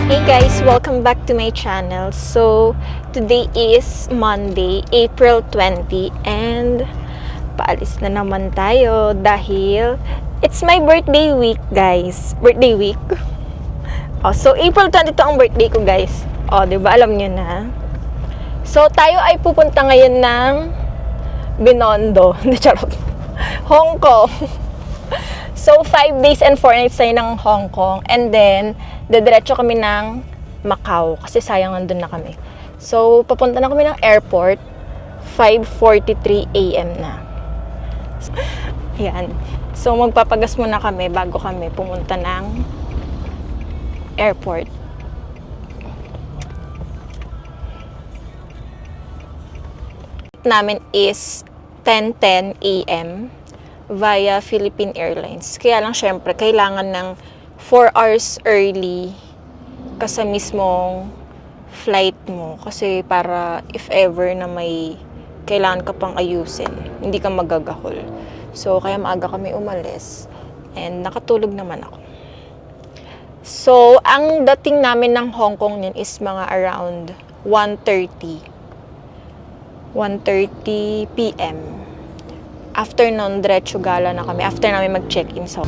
Hey guys, welcome back to my channel. So, today is Monday, April 20 and paalis na naman tayo dahil it's my birthday week, guys. Birthday week. So April 22 ang birthday ko, guys. 'Di ba alam niyo na? So, tayo ay pupunta ngayon ng Binondo. Charot. Hong Kong. So, 5 days and 4 nights tayo ng Hong Kong. And then, dediretso kami ng Macau. Kasi sayang nandun na kami. So, papunta na kami ng airport. 5:43 a.m. na. Ayan. So, magpapagas muna kami bago kami pumunta ng airport. Namin is 10:10 a.m. via Philippine Airlines. Kaya lang syempre, kailangan ng 4 hours early ka sa mismong flight mo. Kasi para if ever na may kailangan ka pang ayusin, hindi ka magagahol. So, kaya maaga kami umalis. And nakatulog naman ako. So, ang dating namin ng Hong Kong yun is mga around 1:30 p.m. After nun, diretso gala na kami. After namin mag-check-in sa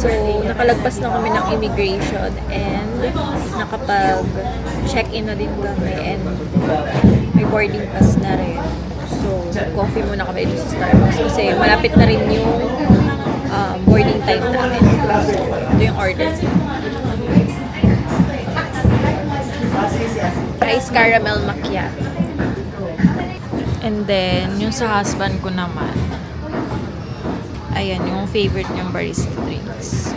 So, nakalagpas na kami ng immigration and nakapag-check-in na din kami and may boarding pass na rin. So, coffee muna kami dito sa Starbucks kasi malapit na rin yung boarding time namin. So, ito yung order. Ice caramel macchiato. And then, yung sa husband ko naman, ayan, yung favorite niyang barista drinks.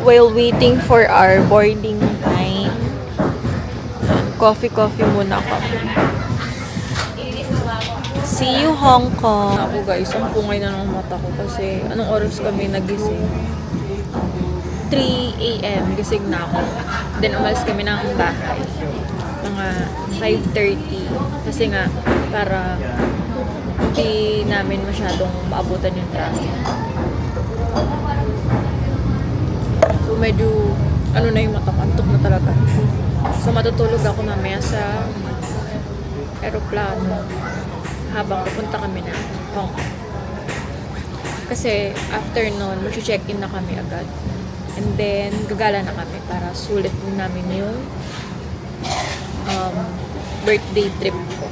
While waiting for our boarding time, coffee muna kami. See you, Hong Kong! Ako guys, ang pungay na ng mata ko kasi anong oras kami nagising? 3 a.m. gising na ako. Then umalis kami ng bahay. Mga 5:30 kasi nga para hindi namin masyadong maabutan yung traffic. So medyo ano na yung mata, antok na talaga. So matutulog ako mamaya sa aeroplano habang pupunta kami na Hong Kong. Kasi after nun, mag-check-in na kami agad. And then gagala na kami para sulit din namin yung birthday trip ko.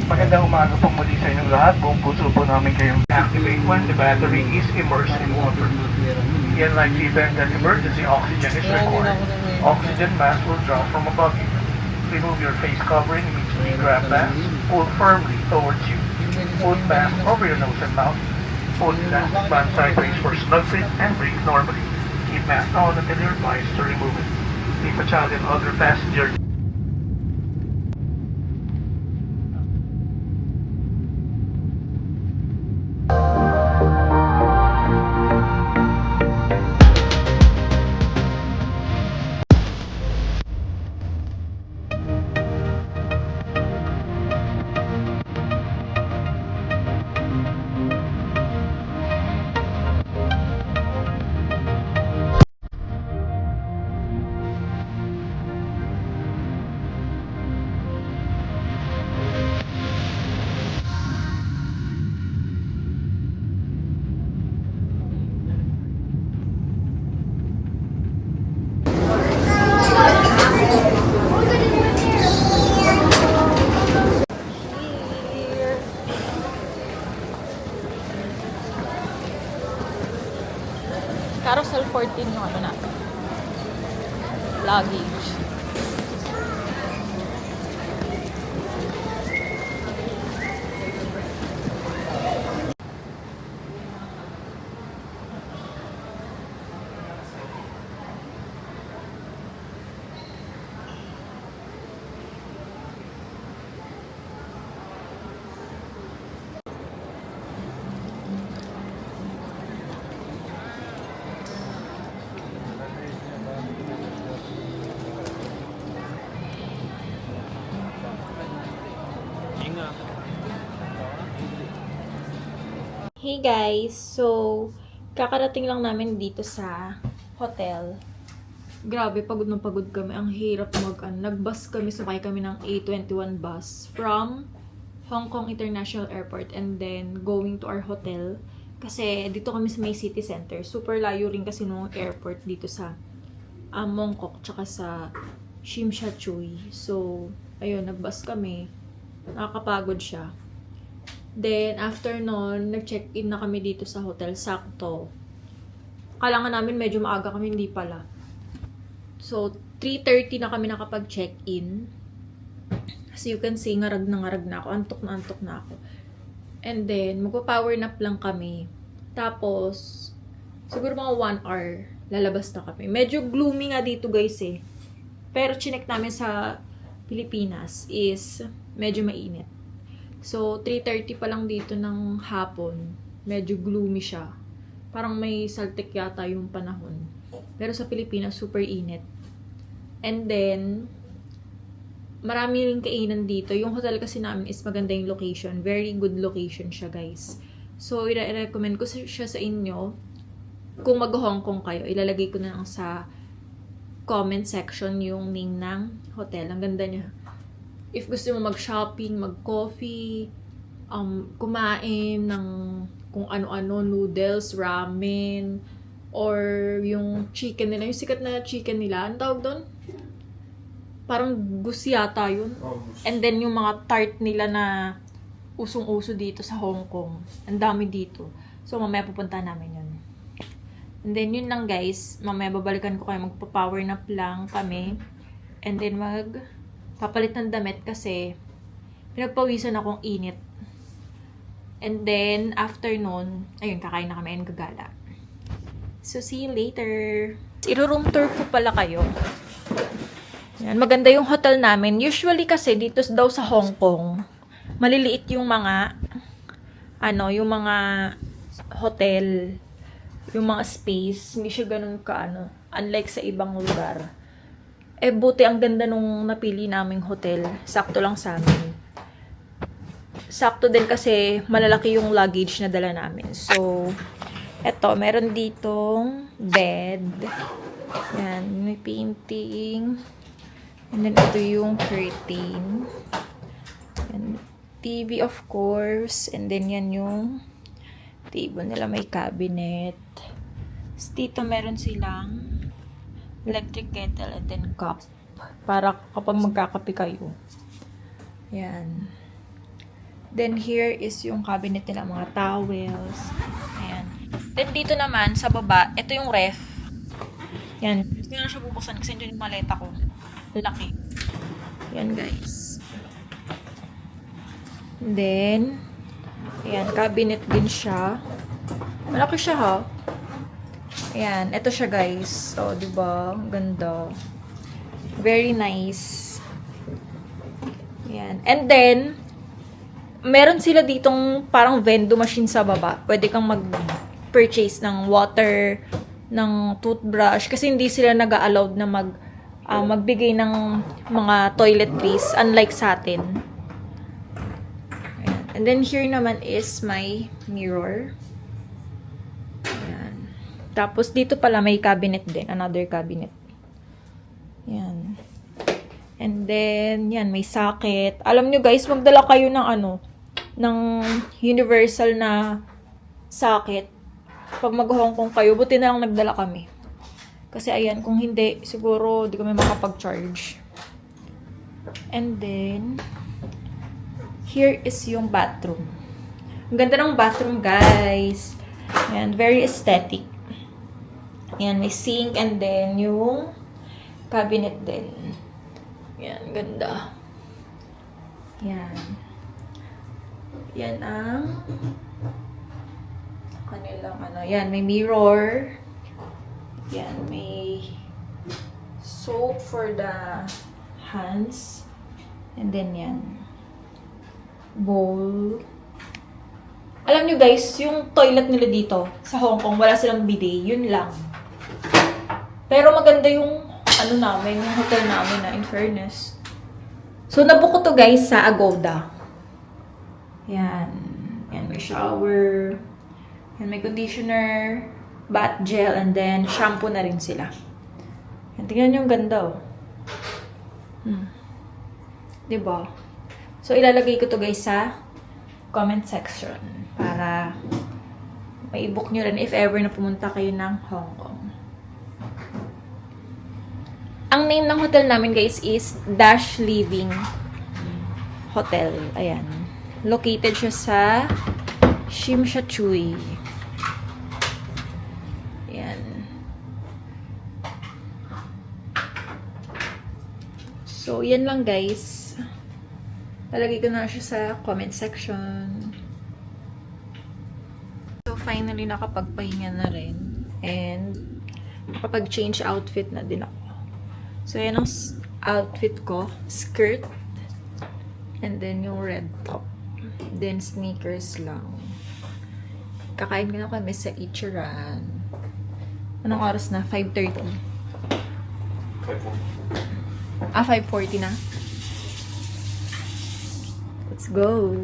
Magandang umaga po muli sa inyong lahat. Buong puso po namin kayong activate when the battery is immersed in water. In like the event that emergency oxygen is required, oxygen mask will drop from above you. Remove your face covering immediately, grab mask, pull firmly towards you. Put mask over your nose and mouth. Put mask band sideways for snug fit and breathe normally. Keep mask on until you're advised to remove it. Leave a child and other passengers. Carousel 14 yung ano natin. Luggage. Hey guys, so kakarating lang namin dito sa hotel. Grabe, pagod na pagod kami. Ang hirap nag-bus kami, sakay kami ng A21 bus from Hong Kong International Airport and then going to our hotel. Kasi dito kami sa may city center. Super layo rin kasi nung airport dito sa Mongkok tsaka sa Shim Sha Tsui. So, ayun, nag-bus kami. Nakakapagod siya. Then, after nun, nag-check-in na kami dito sa hotel. Sakto. Kailangan namin medyo maaga kami, hindi pala. So, 3:30 na kami nakapag-check-in. As you can see, ngarag na ako. Antok na ako. And then, magpa-power nap lang kami. Tapos, siguro mga 1 hour, lalabas na kami. Medyo gloomy nga dito guys eh. Pero chinek namin sa Pilipinas is medyo mainit. So, 3:30 pa lang dito ng hapon. Medyo gloomy siya. Parang may saltik yata yung panahon. Pero sa Pilipinas, super init. And then, marami rin kainan dito. Yung hotel kasi namin is maganda yung location. Very good location siya, guys. So, i-recommend ko siya sa inyo. Kung mag-Hong Kong kayo, ilalagay ko na lang sa comment section yung name ng hotel. Ang ganda niya. If gusto mo mag-shopping, mag-coffee, kumain ng kung ano-ano, noodles, ramen, or yung chicken nila, yung sikat na chicken nila, ang tawag doon? Parang gusi yata yun. And then yung mga tart nila na usong-uso dito sa Hong Kong. Ang dami dito. So mamaya pupunta namin yun. And then yun lang guys, mamaya babalikan ko kayo, magpa-power nap lang kami. And then papalit ng damit kasi pinagpawisan akong init. And then, after nun, ayun, kakain na kami and gagala. So, see you later. Iro-room tour ko pala kayo. Yan, maganda yung hotel namin. Usually kasi, dito daw sa Hong Kong, maliliit yung mga, yung mga hotel, yung mga space. Hindi siya ganun unlike sa ibang lugar. Buti ang ganda nung napili naming hotel. Sakto lang sa amin. Sakto din kasi malalaki yung luggage na dala namin. So, eto, meron ditong bed. Yan, may painting. And then, ito yung curtain. And TV, of course. And then, yan yung table nila. May cabinet. So, dito meron silang electric kettle and then cup para kapag magkakape kayo. Yan. Then here is yung cabinet nila, mga towels. Ayan. Then dito naman sa baba, ito yung ref. Yan. Hindi na siya bubuksan kasi yun yung maleta ko. Laki. Yan guys. Then ayan, cabinet din siya. Malaki siya ha. Ayan, ito siya guys. So, diba? Ganda. Very nice. Ayan. And then, meron sila ditong parang vending machine sa baba. Pwede kang mag-purchase ng water, ng toothbrush. Kasi hindi sila nag-allowed na magbigay ng mga toiletries. Unlike sa atin. Ayan. And then, here naman is my mirror. Tapos, dito pala may cabinet din. Another cabinet. Yan. And then, yan, may socket. Alam nyo guys, magdala kayo ng ng universal na socket. Pag mag-Hong Kong kayo, buti na lang nagdala kami. Kasi ayan, kung hindi, siguro di kami makapag-charge. And then, here is yung bathroom. Ang ganda ng bathroom, guys. Ayan, very aesthetic. Yan, may sink and then yung cabinet din. Yan, ganda. Yan. Yan ang kanilang ano. Yan, may mirror. Yan, may soap for the hands. And then yan. Bowl. Alam nyo guys, yung toilet nila dito sa Hong Kong, wala silang bidet. Yun lang. Pero maganda yung ano namin, yung hotel namin na in fairness. So, nabook ko to guys sa Agoda. Yan. Yan, may shower. Yan, may conditioner, bath gel, and then shampoo na rin sila. Yan, tingnan nyo yung ganda oh. Diba? So, ilalagay ko to guys sa comment section para mai-book nyo rin if ever na pumunta kayo ng Hong Kong. Ang name ng hotel namin guys is Dash Living Hotel. Ayan. Located siya sa Shim Sha Tsui. Ayan. So, yan lang guys. Talagay ko na siya sa comment section. So, finally nakapagpahinga na rin. And, nakapag-change outfit na din ako. So, yan ang outfit ko. Skirt. And then, yung red top. Then, sneakers lang. Kakain ko na kami sa Ichiran. Anong oras na? 5:30. 5:40 na. Let's go.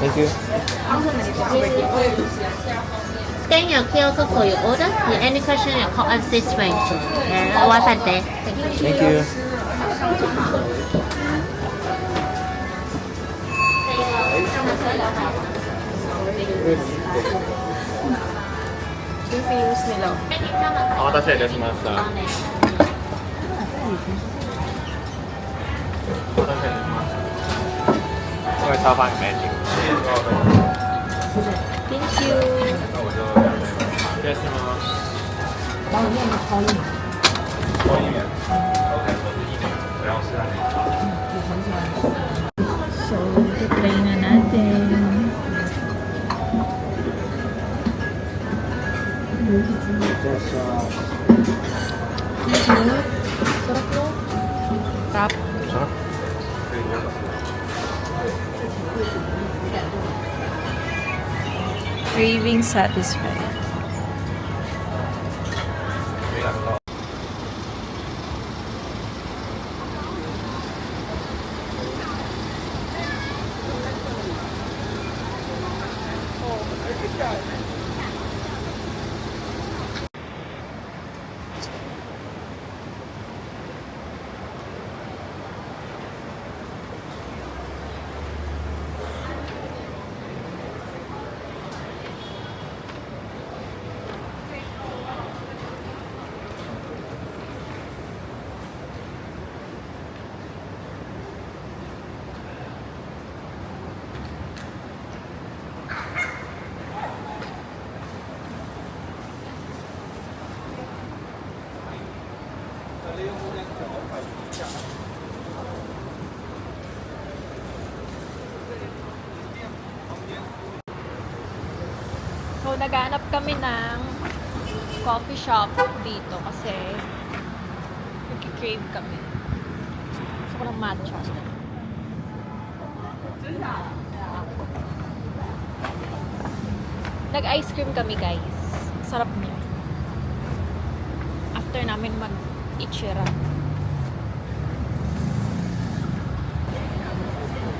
Thank you. Scan your QR code for your order. If any question, you call us this way. Wi-Fi there. Thank you. Yung feels nila. お待たせいたしました。お待たせいたしました。因为超发你没进。 Thank you. 那我就いらっしゃいます。超一元。OK，我是1元，我要是So, try na natin. Sarap. Sarap no? Sarap. Sarap. Craving satisfied. So, naghanap kami ng coffee shop dito kasi nag-crave kami. Gusto ko ng matcha. Nag-ice cream kami, guys. Sarap niya. After namin mag-ichira.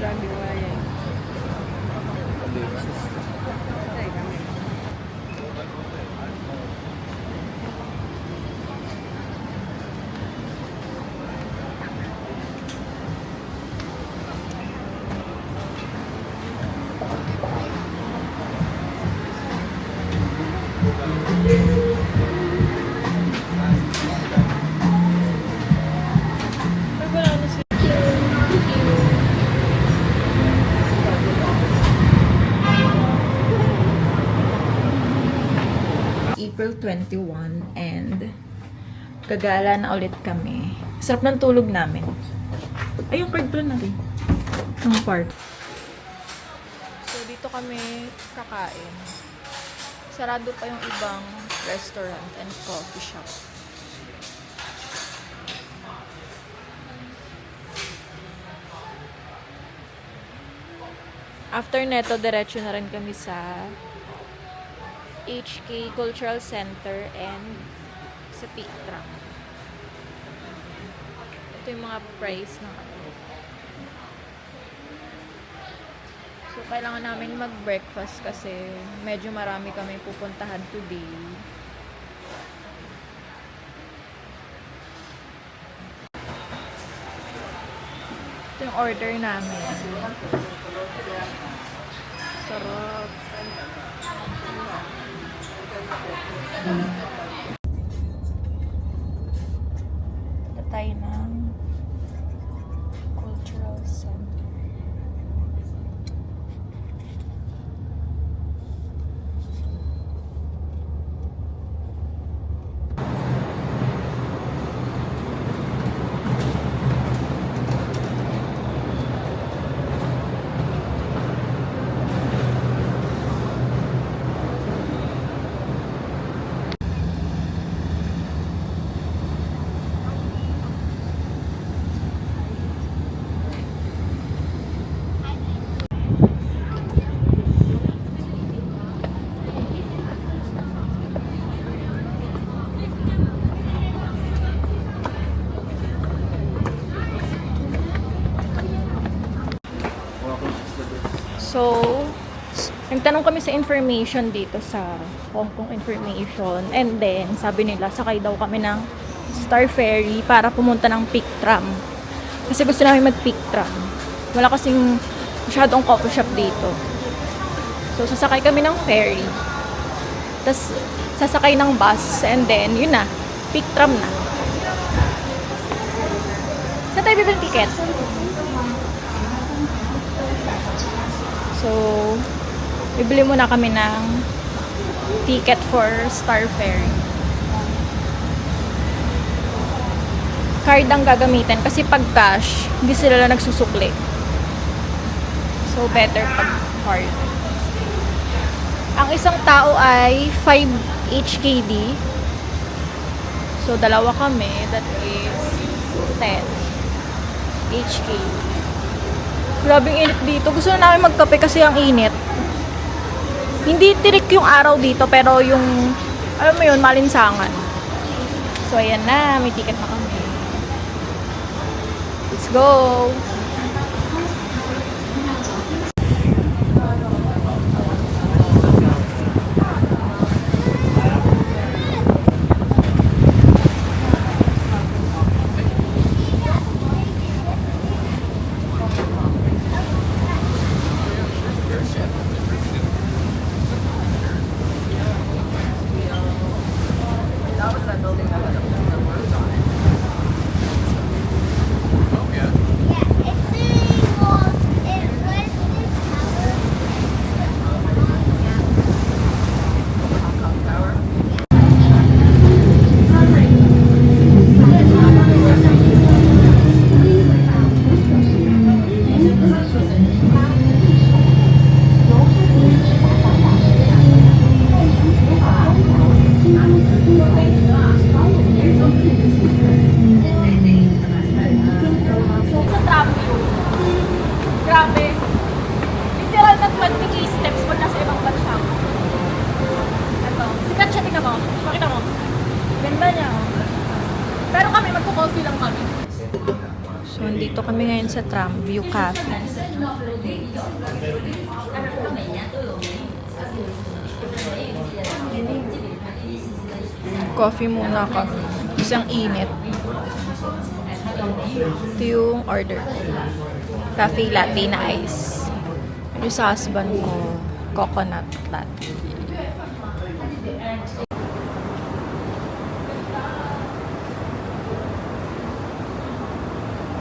Grabe wala yan. April 21 and gagala na ulit kami. Sarap ng tulog namin. Ay, yung card pala natin. Ang part. So, dito kami kakain. Sarado pa yung ibang restaurant and coffee shop. After neto, diretso na rin kami sa HK Cultural Center and sa Peak Tram. Ito yung mga price ng ano. So, kailangan namin mag-breakfast kasi medyo marami kami pupuntahan today. Ito yung order namin. Sarap. Ito tayo ng Cultural Center. So, nagtanong kami sa information dito sa Hong Kong Information. And then, sabi nila, sakay daw kami ng Star Ferry para pumunta ng Peak Tram. Kasi gusto namin mag-Peak Tram. Wala kasing masyadong coffee shop dito. So, sasakay kami ng ferry. Tapos, sasakay ng bus. And then, yun na. Peak Tram na. Saan tayo bibili ticket? So, bibili muna kami ng ticket for Star Ferry. Card ang gagamitin kasi pag cash, hindi sila nagsusukli. So, better pag card. Ang isang tao ay 5 HKD. So, dalawa kami. That is 10 HKD. Grabing init dito. Gusto na namin magkape kasi ang init. Hindi tirik yung araw dito, pero yung, alam mo yun, malinsangan. So, ayan na. May ticket na kami. Let's go! kami ngayon sa Tramview Cafe. Coffee muna kami. Isang init. Ito yung order ko. Cafe latte na ice. Yung sa husband ko, coconut latte.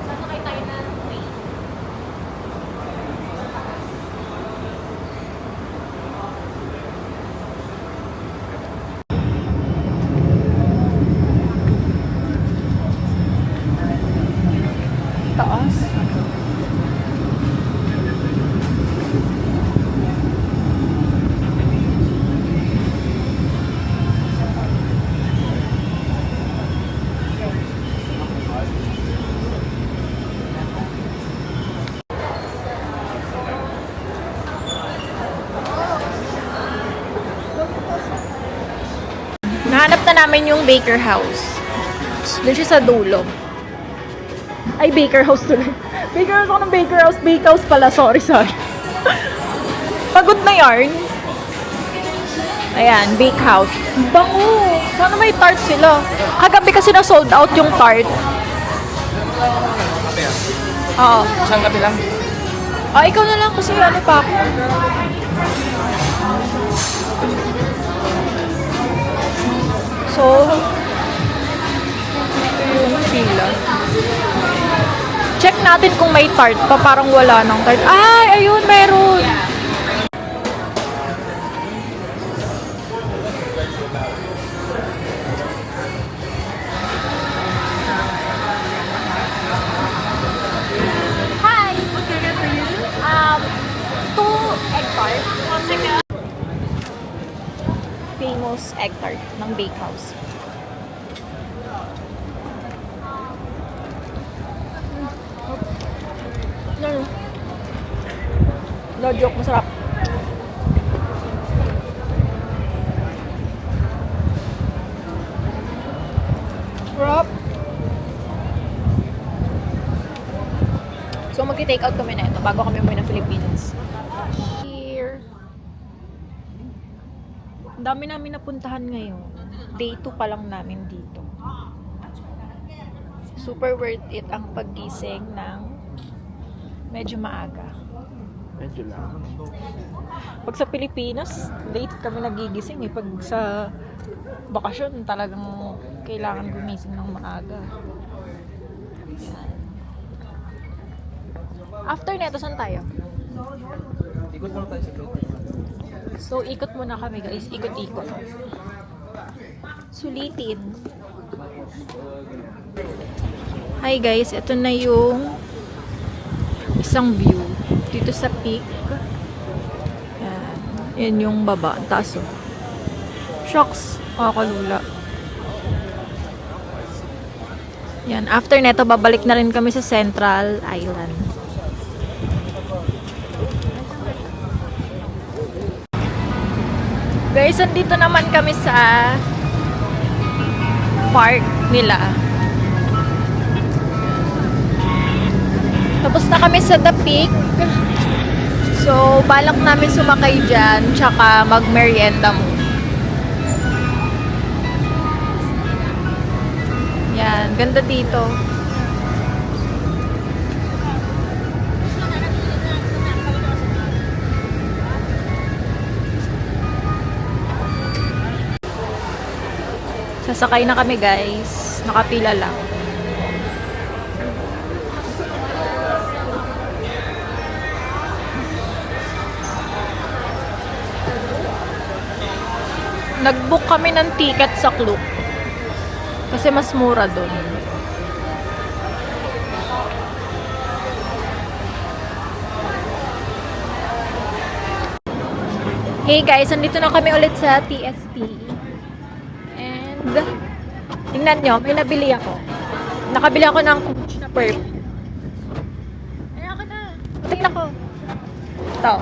Sasakay tayo na train. Taas. Nahanap na namin yung Baker House. Doon siya sa dulo. Ay, Baker House tuloy. Baker House ako ng Baker House. Bake House pala. Sorry. Pagod na yarn. Ayan, Bake House. Bango! Sana may tart sila. Kagabi kasi na sold out yung tart. Oo. Isang kape lang. Ah, ikaw na lang kasi ano pa ako. So, ito yung pila. Check natin kung may tart pa. Parang wala ng tart. Ay, ayun, meron. Hi! What can I get for you? 2 egg tart. 1 second. Famous egg tart ng Bake House. No joke, masarap. Sarap. So mag-take out kami na ito bago kami umuwi ng Philippines. Here. Ang dami namin napuntahan ngayon. Day 2 pa lang namin dito. Super worth it ang paggising ng medyo maaga. Medyo lang. Pag sa Pilipinas, late kami nagigising eh. Pag sa bakasyon, talagang kailangan gumising ng maaga. Yan. After neto, saan tayo? Ikot muna tayo sa gate. So, ikot muna kami guys. Ikot-ikot. Sulitin. Hi guys, ito na yung isang view. Dito sa peak. Yan. Yan yung baba. Ang taas oh. Shocks. Makakalula. Yan. After neto, babalik na rin kami sa Central Island. Guys, andito naman kami sa park nila. Tapos na kami sa The Peak. So, balak namin sumakay dyan, tsaka mag-merienda mo. Yan, ganda dito. Sasakay na kami guys. Nakapila lang. Nag-book kami ng ticket sa Klook. Kasi mas mura doon. Hey guys, andito na kami ulit sa TST. And tingnan nyo, may nabili ako. Nakabili ako ng Coach na perfume. Ayan ako na. Tingnan ko. Ito.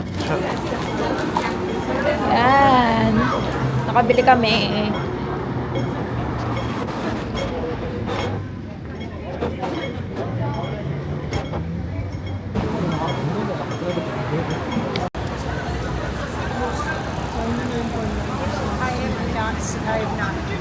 Yan. Nakabili kami. months I've not been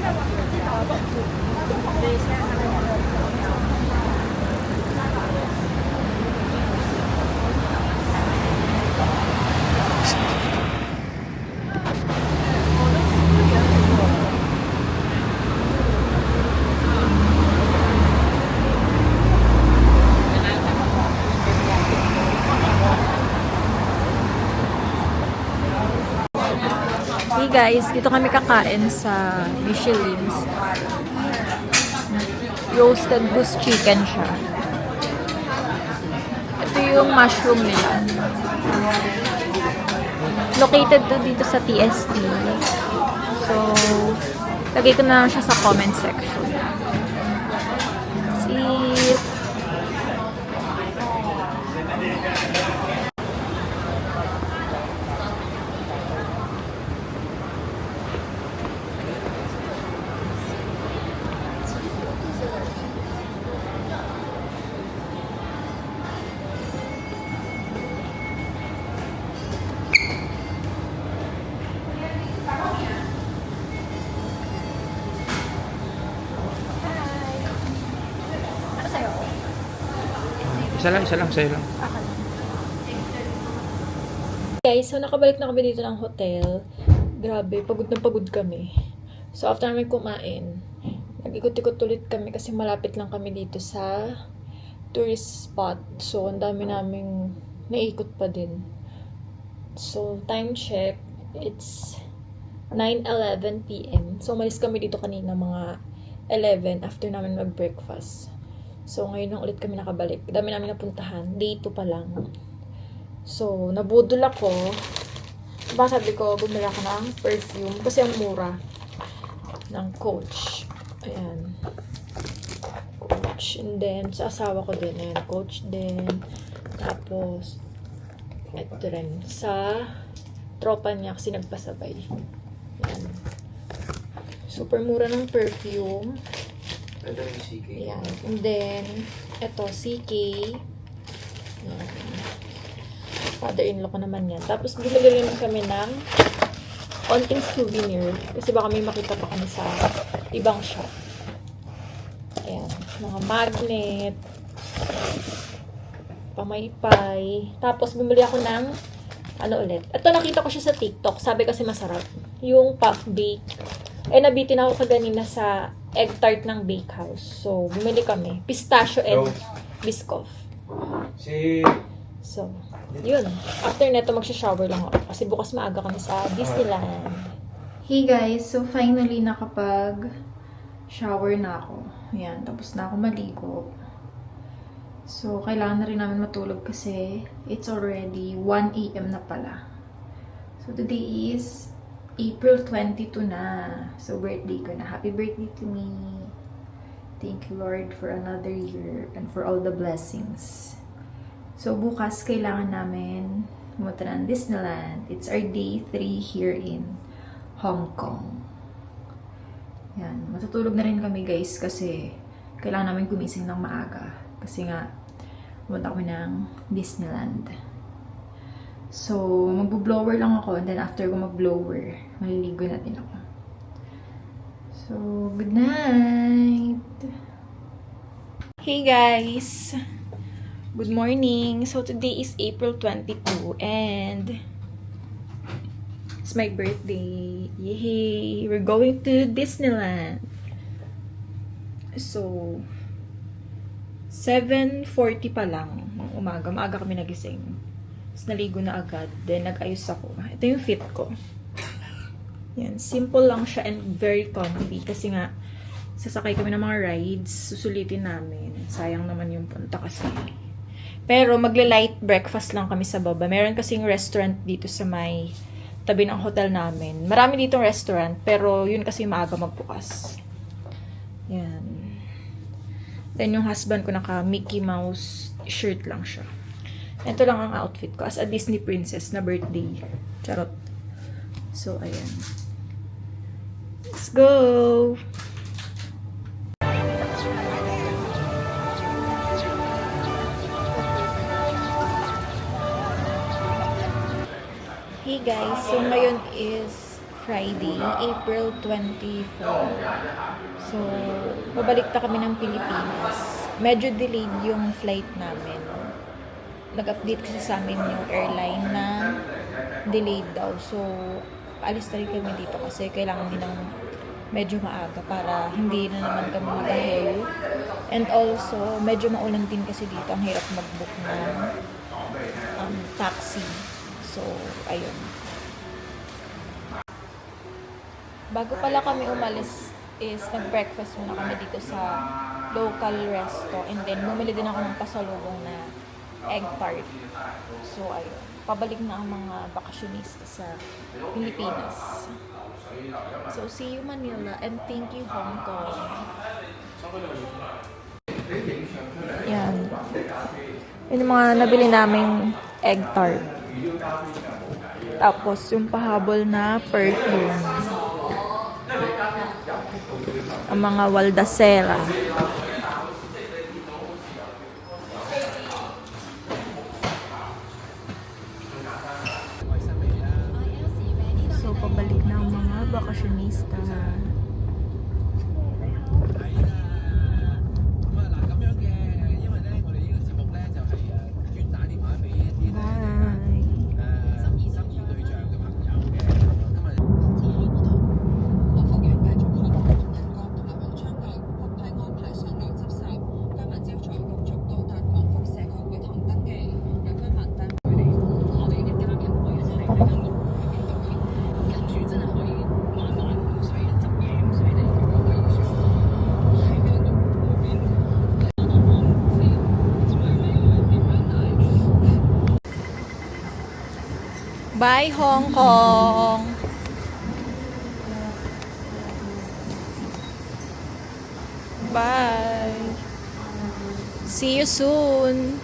Hey guys, dito kami kakain sa Michelin Star. Roasted goose chicken siya. Ito yung mushroom nila. Located to dito sa TST. So, lagay ko na lang siya sa comment section. See? Isa lang, sa'yo lang. Guys, so nakabalik na kami dito ng hotel. Grabe, pagod na pagod kami. So after namin kumain, nag-ikot-ikot ulit kami kasi malapit lang kami dito sa tourist spot. So ang dami naming naikot pa din. So time check, it's 9:11 PM. So umalis kami dito kanina mga 11 after namin mag-breakfast. So, ngayon lang ulit kami nakabalik. Dami namin napuntahan. Day 2 pa lang. So, nabudol ako. Diba sabi ko, bumili ako ng perfume. Kasi ang mura. Ng Coach. Ayan. Coach. And then, sa asawa ko din. Ayan, Coach din. Tapos, ito rin. Sa tropa niya kasi nagpasabay. Ayan. Super mura ng perfume. Ito yung CK. Ayan. And then, eto, CK. Ayan. Father-in-law ko naman yan. Tapos, bumili rin kami ng konting souvenir. Kasi baka may makita pa kami sa ibang shop. Ayan. Mga magnet. Pamaypay. Tapos, bumili ako ng ano ulit. Ito, nakita ko siya sa TikTok. Sabi kasi masarap. Yung puff bake. Nabitin ako kaganina sa egg tart ng bakehouse. So, bumili kami. Pistachio and Biscoff. So, yun. After neto, magsha-shower lang ako. Kasi bukas maaga kami sa Disneyland. Hey guys, so finally nakapag-shower na ako. Ayan, tapos na ako maligo. So, kailangan na rin namin matulog kasi it's already 1 AM na pala. So, today is April 22 na. So, birthday ko na. Happy birthday to me. Thank you, Lord, for another year and for all the blessings. So, bukas kailangan namin pumunta ng Disneyland. It's our day 3 here in Hong Kong. Yan. Matutulog na rin kami, guys, kasi kailangan namin gumising ng maaga. Kasi nga, pumunta kami ng Disneyland. So, magbo-blower lang ako. And then, after ko mag-blower, maliligo na din ako. So, good night! Hey guys! Good morning! So, today is April 22 and it's my birthday. Yay! We're going to Disneyland! So, 7:40 pa lang. Umaga. Maaga kami nagising. Tapos naligo na agad. Then, nag-ayos ako. Ito yung fit ko. Yan. Simple lang siya and very comfy. Kasi nga, sasakay kami ng mga rides. Susulitin namin. Sayang naman yung punta kasi. Pero, magle-light breakfast lang kami sa baba. Meron kasing restaurant dito sa may tabi ng hotel namin. Marami ditong restaurant. Pero, yun kasi maaga magbukas. Yan. Then, yung husband ko naka Mickey Mouse shirt lang siya. Ito lang ang outfit ko as a Disney princess na birthday. Charot. So, ayan. Let's go! Hey guys, so ngayon is Friday, April 24. So, babalik na kami ng Pilipinas. Medyo delayed yung flight namin. Nag-update kasi sa amin yung airline na delayed daw. So, alis na rin kami dito kasi kailangan din ng medyo maaga para hindi na naman kami mag-ahol. And also, medyo maulan din kasi dito. Ang hirap mag-book ng taxi. So, ayun. Bago pala kami umalis is nag-breakfast muna kami dito sa local resto. And then, bumili din ako ng pasalubong na egg tart. So, ayun. Pabalik na ang mga bakasyonista sa Pilipinas. So, see you Manila and thank you Hong Kong. Yan. Yun yung mga nabili naming egg tart. Tapos, yung pahabol na perfume. Ang mga Waldacera. So, pabalik na ang mga bakasyonista. Bye, Hong Kong! Bye! See you soon!